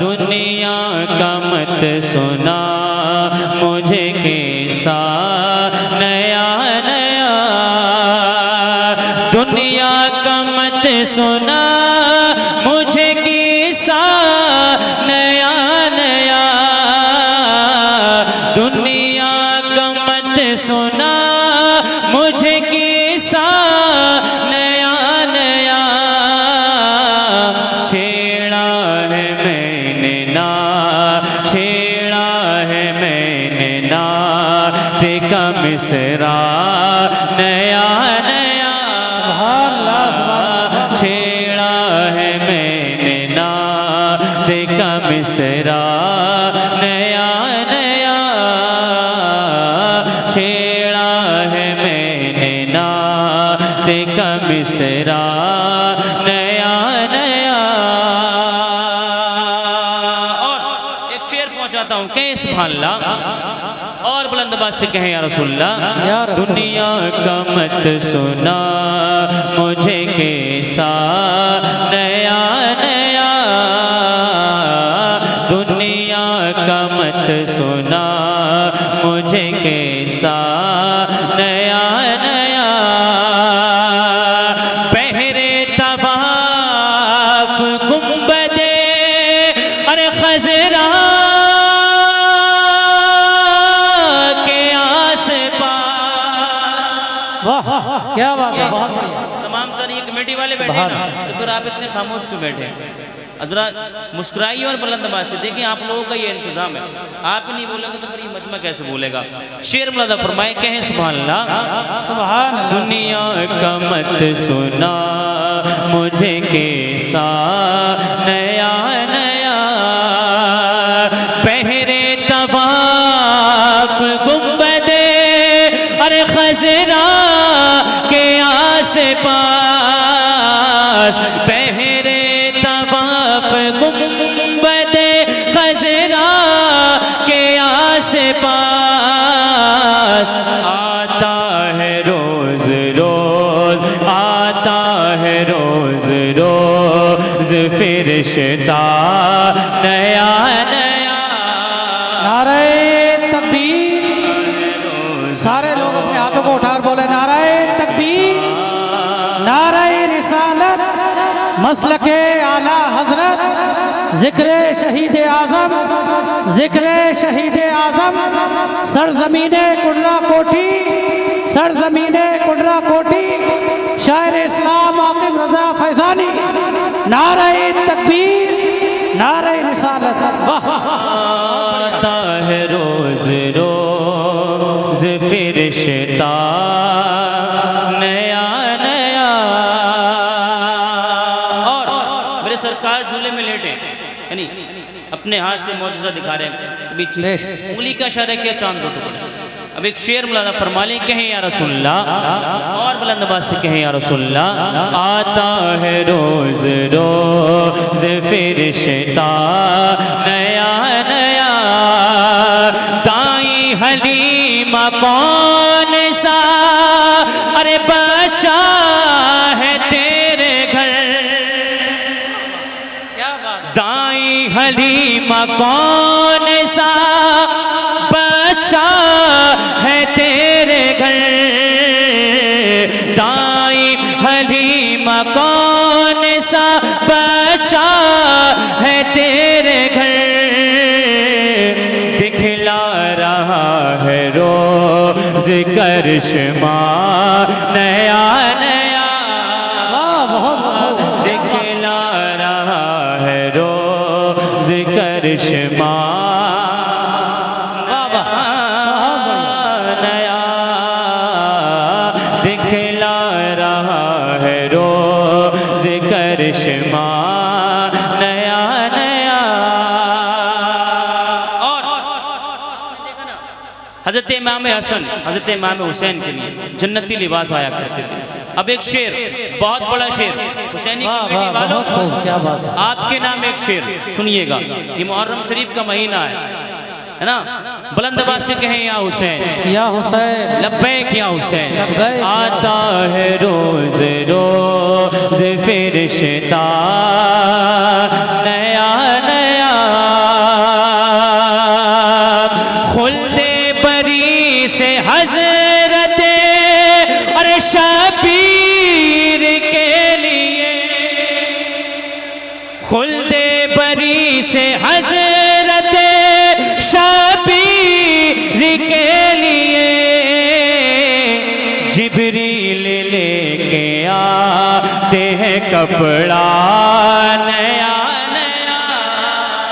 दुनिया का मत सुना मुझे कैसा नया नया, दुनिया का मत सुना मुझे कैसा नया नया, दुनिया का मत सुना मुझे कैसा नया नया, छेड़ा है मैंने ना, छेड़ा है मैंने ना देखा मिसरा नया नया, छेड़ा है मैंने ना देखा मिसरा नया नया, छेड़ा है मैंने ना देखा मिसरा नया नया। और एक शेर पहुंचाता हूं, कहें सुभानअल्लाह और बुलंद आवाज से कहें या रसूलल्लाह। दुनिया का मत सुना मुझे कैसा नया नया, दुनिया का मत सुना मुझे कैसा नया नया, पहरे तवाफ गुंबदे अरे खजरा के आस पास। वाह क्या बात है, बहुत बढ़िया। तमाम तर ये कमेटी वाले बैठे हैं ना, तो फिर आप इतने खामोश क्यों बैठे हैं? अजरा मुस्कुराइए और बुलंद आवाज से। देखिए आप लोगों का ये इंतजाम है, आप ही नहीं बोलेंगे तो फिर ये मजमा कैसे बोलेगा। शेर बुलंद फरमाए, कहें सुभानअल्लाह सुभान अल्लाह। दुनिया का मत सुना मुझे कैसा नया नया, पहरे तवाफ गुंबदे अरे खजरा के आस पास, पहरे तवाफ गुंबदे खजरा के आस पास, आता है रोज रोज, आता है रोज रोज फिरिश्ता नया नया, नारे तकबीर। सारे लोग अपने हाथों को उठाकर बोले नारे तकबीर, नारे रिसालत, मसलके आला हजरत, जिक्र शहीद आजम, जिक्र शहीद आजम, सरजमीने कुर्रा कोठी, सरजमीने कुर्रा कोठी, शायर इस्लाम आकिब रजा फैजानी, नारे तकबीर, नारे रिसालत। वाह आता है रोज रोज फिरिश्ता नया नया। और मेरे सरकार झूले में लेटे, यानी अपने हाथ से मौजूदा दिखा रहे हैं, बीच उंगली का इशारा किया चांद को टुकड़े। अब एक शेर बुलंद फरमा लें, कहें या रसूलल्लाह और बुलंद आवाज से कहें या रसूलल्लाह। आता है रोज रोज फिरिश्ता नया नया, दाई हलीमा कौन सा अरे बच्चा है तेरे घर, दाई हलीमा कौन सा बच्चा है तेरे घर, दाई हलीमा कौन सा बच्चा है तेरे घर, दिखला रहा है रोज करिश्मा नया नया, दिखला रहा है रोज करिश्मा नया, दिखला रहा है रोज करिश्मा नया नया। और हजरत इमाम हसन हजरत इमाम हुसैन के लिए जन्नती लिबास आया करते थे। अब एक शेर, बहुत बड़ा शेर, हुसैनी कमेटी वालों क्या बात है, आपके नाम एक शेर सुनिएगा। ये मुहर्रम शरीफ का महीना है ना, बुलंद आवाज से कहें या हुसैन, या हुसैन, लब्बैक या हुसैन। लब्बैक। आता है रोज रोज फिरिश्ता नया नया, से हजरत शबीर के लिए जिब्रील लेके आते हैं कपड़ा नया नया।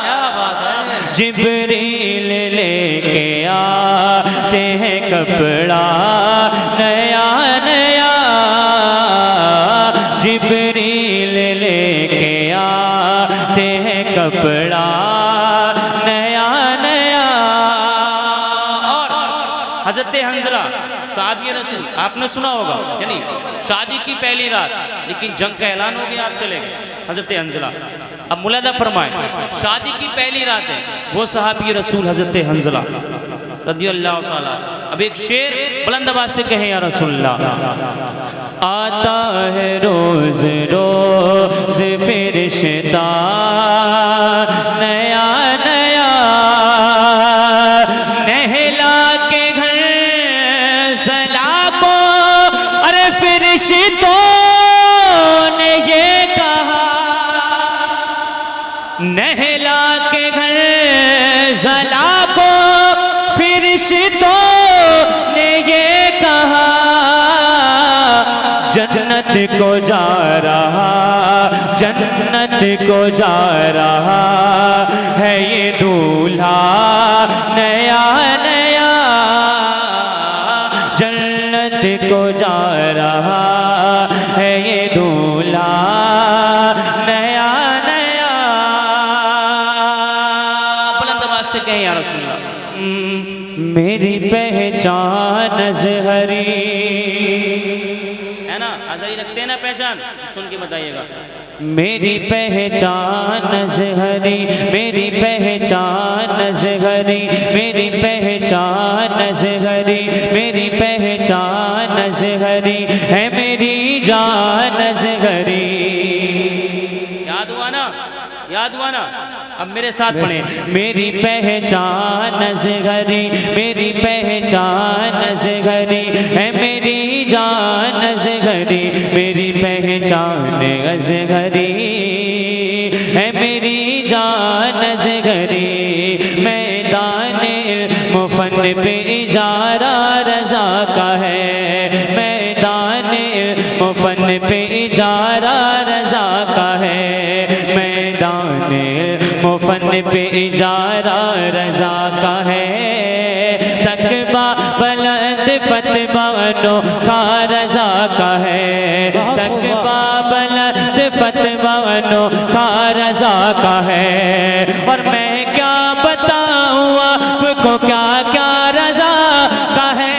क्या बात है। जिब्रील लेके आते हैं कपड़ा नया नया। जिब्रील लेके आते हैं कपड़ा नया नया। और हजरत हंजला साहबी रसूल आपने सुना होगा, यानी शादी की पहली रात लेकिन जंग का ऐलान हो गया, आप चले गए। हजरत हंजला अब मुलादा फरमाए, शादी की पहली रात है, वो साहबी रसूल हजरत हंजला रदियल्लाहु ताला। अब एक शेर बुलंद आवाज से कहें या रसूलल्लाह। आता है रोज रोज फिरिश्ता नया नया, नहला के घर सला को। अरे फिरिश्तों ने ये कहा, नहला के घर सला को फिरिश्तों ने ये कहा, जन्नत को जा रहा, जन्नत को जा रहा है ये दूल्हा नया नया। जन्नत को जा रहा है ये दूल्हा नया नया। बुलंद आवाज से कहें या रसूलल्लाह। मेरी पहचान अज़हरी है ना, अज़हरी रखते हैं ना पहचान, सुन के बताइएगा। मेरी पहचान अज़हरी, मेरी पहचान अज़हरी, मेरी पहचान अज़हरी, मेरी पहचान अज़हरी है, मेरी जान अज़हरी। याद हुआ ना, याद हुआ ना। अब मेरे साथ पढ़े, मेरी पहचान अज़हरी, मेरी पहचान अज़हरी है, मेरी जान अज़हरी, मेरी पहचान अज़हरी है, मेरी जान अज़हरी। मैदान मुफन पे इजारा रज़ा का है, मैदान मुफन पे इजारा रज़ा का है, मैदान मुफन पे इजारा रज़ा का है। तकबा बुलंद फतवा अनोखा रज़ा का है, तकबा बुलंद फतवा अनोखा रज़ा का है। और मैं क्या बताऊँ आपको क्या क्या रज़ा का है।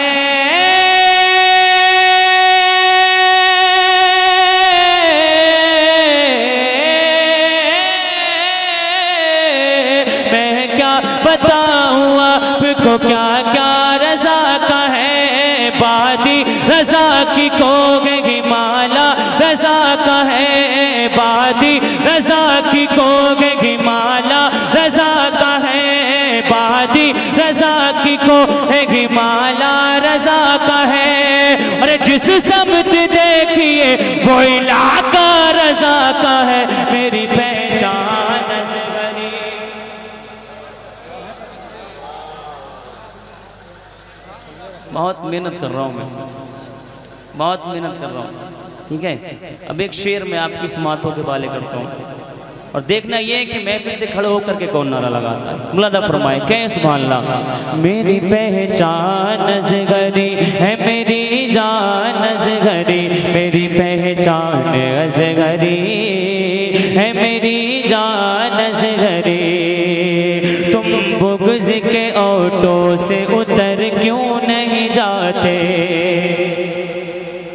बताऊं आपको क्या क्या रज़ा का है। बादी रज़ा की कोगे माला रज़ा का है, बादी रज़ा की कोगे माला रज़ा का है, बादी रज़ा की कोगे माला रज़ा का है। अरे जिस शब्द देखिए वो इलाका रज़ा का है, मेरी पहचान अज़हरी। बहुत मेहनत कर रहा हूँ मैं, बहुत मेहनत कर रहा हूँ, ठीक है। अब एक शेर में आपकी समातों के वाले करता हूँ और देखना ये है कि महफिल से खड़े होकर के कौन नारा लगाता है। मुलादा फरमाए, कहें सुभान अल्लाह। मेरी पहचान अज़हरी है, मेरी जान अज़हरी, मेरी पहचान अज़हरी है, मेरी जान अज़हरी। तुम बुग़्ज़ के ऑटो से उतर क्यों नहीं जाते,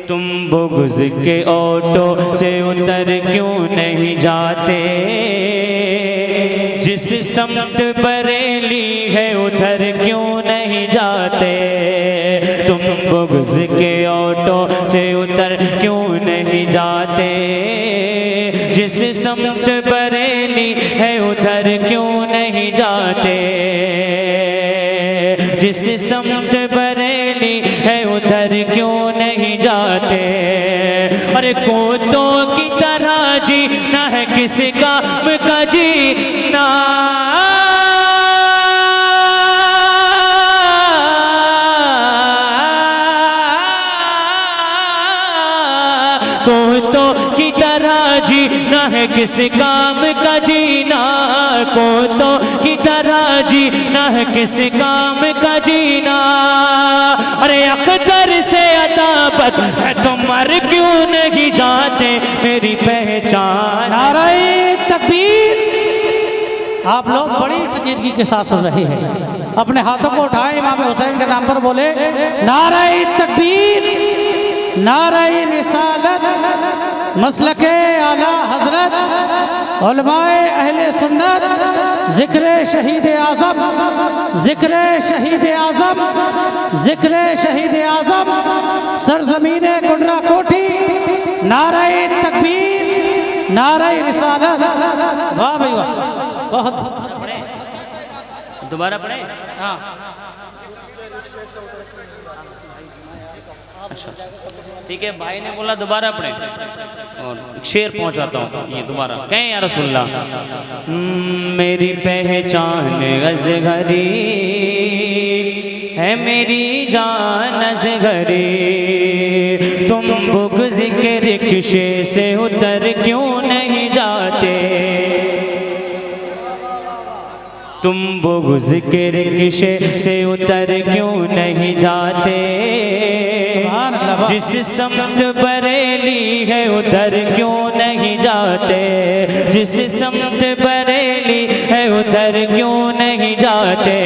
तुम बुग़्ज़ के ऑटो से उतर क्यों नहीं जाते। जिस समत बरेली है उधर क्यों नहीं जाते, तुम बुग़्ज़ के ऑटो से उतर क्यों नहीं जाते। जिस समत बरेली है उधर क्यों नहीं जाते, जिस समत बरेली है उधर क्यों नहीं जाते। अरे कोतों की तरह जीना है किसी काम का जीना, तरह जीना है किस काम का जीना, कोतों की तरह जीना है किस काम का जीना। अरे अख्तर से अदाबत है तो मर क्यों नहीं जाते मेरी पहचान। नारे तकबीर। आप लोग बड़ी संजीदगी के साथ सुन रहे हैं, अपने हाथों को उठाएं, इमाम हुसैन के नाम पर बोले नारे तकबीर, नारे रिसालत, मसलके आला हजरत, उलमाए अहले सुन्नत, जिक्र शहीद आज़म, जिक्र शहीद आज़म, जिक्र शहीद आज़म, सरजमीने कुंडरा कोठी, नारे तकबीर, नारे रिसालत। वाह भाई वाह, बहुत। दोबारा पढ़े? हाँ अच्छा ठीक है, भाई ने बोला दोबारा पढ़े और शेर पहुंचाता हूँ। ये दोबारा कहें या रसूलुल्लाह। मेरी पहचान असगरी है, मेरी जान असगरी, तुम बुग़्ज़ के रिक्शे से उतर क्यों नहीं जाते, तुम बुग़्ज़ के रिक्शे से उतर क्यों नहीं जाते, जिस समत बरेली है उधर क्यों नहीं जाते, जिस समत बरेली है उधर क्यों नहीं जाते।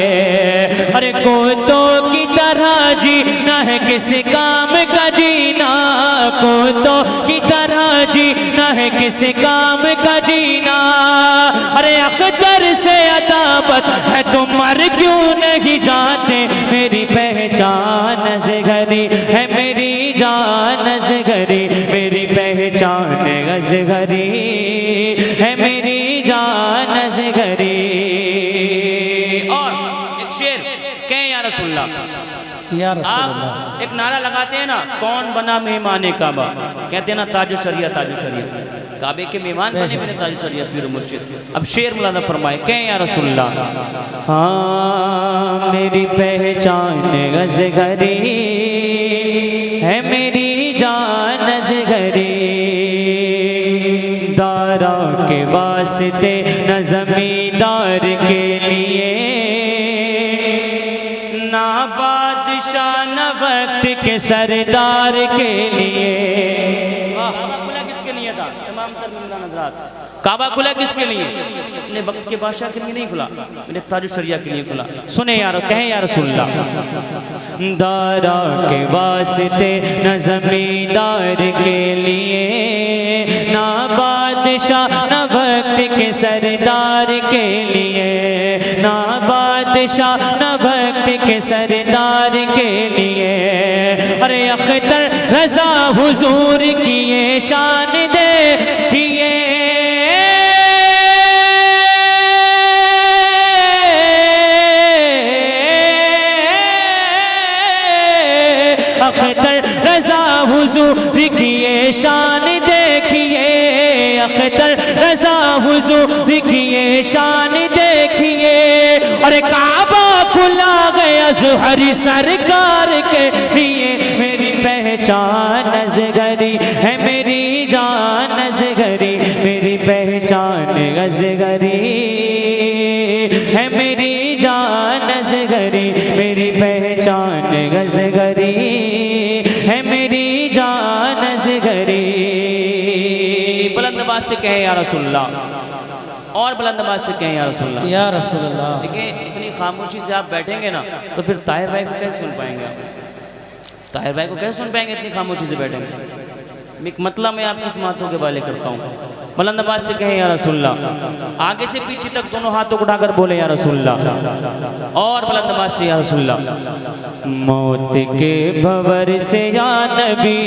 अरे कोतों की तरह जीना है किस काम का जीना, कोतों की तरह जीना है किस काम का जीना। अरे अख्तर से अदाबत है तो मर क्यों नहीं जाते मेरी पहचान असगरी है, मेरी जान असगरी, मेरी पहचान असगरी है, मेरी जान असगरी। और एक शेर कहें या रसूलुल्लाह। या रसूलुल्लाह। एक नारा लगाते हैं ना, कौन बना मेहमान काबा, कहते हैं ना ताजो शरिया ताजो शरिया, काबे के मेहमान बने मेरे ताजो शरिया पीर मुर्शिद। अब शेर मौलाना फरमाए कहें या रसूलुल्लाह। हाँ मेरी पहचान असगरी है, मेरी जान असगरी, दारा के वास्ते न जमींदार के लिए, ना बादशाह न वक्त के सरदार के लिए। काबा खुला किसके लिए था? तमाम तरमीम हज़रात, काबा खुला किसके लिए? अपने वक्त के बादशाह के लिए नहीं खुला, मेरे ताजो शरिया के लिए खुला। सुने यारो, कहें या रसूलुल्लाह। दारा के वास्ते न जमींदार के लिए, ना बादशाह न वक्त के सरदार के लिए, ना बादशाह न वक्त के सरदार के लिए। अरे अख्तर रजा हुजूर की ये शान देखिए, अख्तर रजा हुजूर की ये शान देखिए, अख्तर रजा हुजूर की ये शान देखिए। अरे काबा खुला गया ज़ुहरी सरकार के लिए, मेरी पहचान असगरी है, मेरी जान असगरी, मेरी पहचान असगरी है, मेरी जान असगरी, मेरी पहचान असगरी है, मेरी जान असगरी। बुलंद आवाज से कहे या रसूलुल्लाह, और बुलंद आवाज से कहें या रसूलुल्लाह। या रसूलुल्लाह। देखिए इतनी खामोशी से आप बैठेंगे ना तो फिर ताहिर भाई को कैसे सुन पाएंगे आप? ताहिर भाई को कैसे सुन पाएंगे इतनी खामोशी से बैठेंगे? एक मतलब मैं आपकी समातों के वाले करता हूँ। बुलंद आवाज से कहें या रसूलुल्लाह। आगे से पीछे तक दोनों हाथों को उठाकर बोले या रसूलुल्लाह, और बुलंद आवाज से या रसूलुल्लाह। मौत के भंवर से या नबी,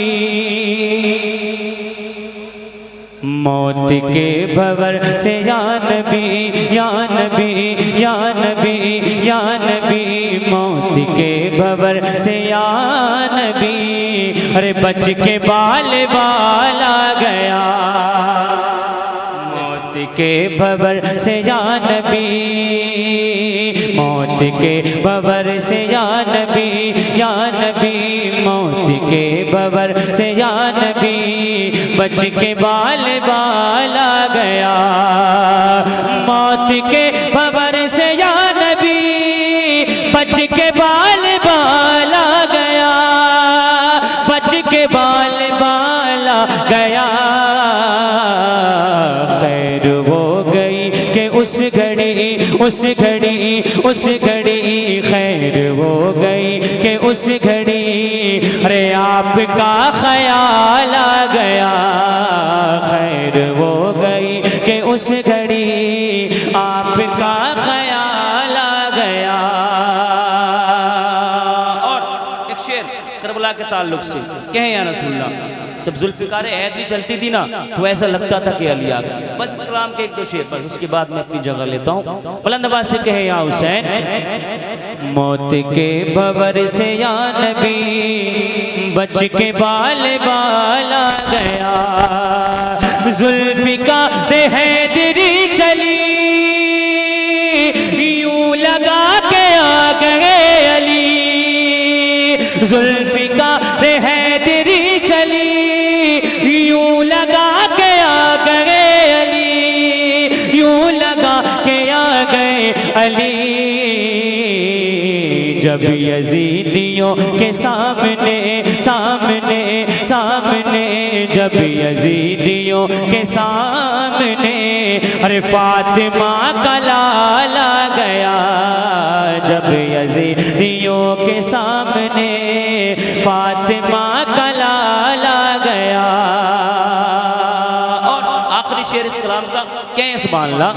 मौत के भंवर से या नबी, या नबी, या नबी, या नबी, मौत के भंवर से या नबी। अरे बच के बाल बाल आ गया, मौत के भंवर से या नबी, मौत के भंवर से या नबी, या नबी, मौत के बबर से या नबी बच के बाल बाला गया। मौत के बबर से या नबी बच के बाल बाला गया, बच के बाल बाला गया। खैर वो गई कि उस घड़ी उस घड़ी उस घड़ी, खैर वो गई कि उस घड़ी अरे आपका ख्याल आ गया। खैर वो गई कि उस घड़ी आपका ख्याल आ गया। और एक शेर करबला के ताल्लुक से कहें या रसूलल्लाह, जब जुल्फ़िकार ऐद चलती थी ना तो ऐसा लगता था कि अली आ गया। बस इस कलाम के एक दो शेर, बस उसके बाद मैं अपनी जगह लेता हूँ। बुलंद आवाज़ से कहे या हुसैन। मौत के बबर से या नबी बच के बाल बाला गया। जुल्फ़िकार हैदरी चली यूं लगा के आ गए अली। जुल्फ़िकार हैदरी चली यूं लगा के आ गए अली, यूं लगा के आ गए अली। जब यजीदियों के सामने सामने सामने, जब यजीदियों के सामने अरे फातिमा का लाल आ गया। जब यजीदियों के सामने फातिमा का लाल आ गया। और आखिरी शेर इस कलाम का क्या सुभान अल्लाह।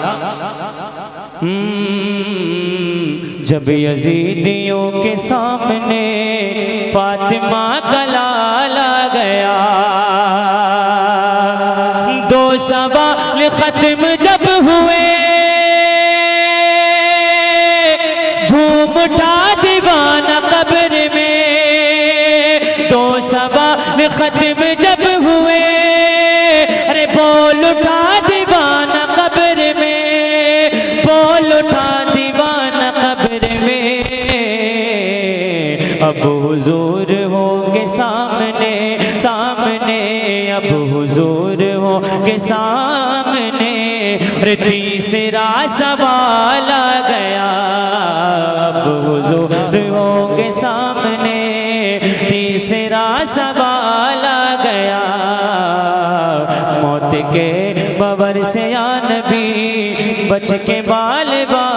जब यजीदियों के सामने फातिमा का लाल आ गया। दो सवाल खत्म जब हुए झूम उठा दीवाना कब्र में। दो सवाल खत्म जब हुए अरे बोल उठा दीवाना कब्र में, बोल उठा दीवाना कब्र में। अब हुजूर होंगे सामने सामने, अब हुजूर होंगे सामने। अरे तीसरा सवाल आ गया। अब हुजूर होंगे सामने, तीसरा सवाल आ गया। मौत के बबर से या नबी बच के बाल बाल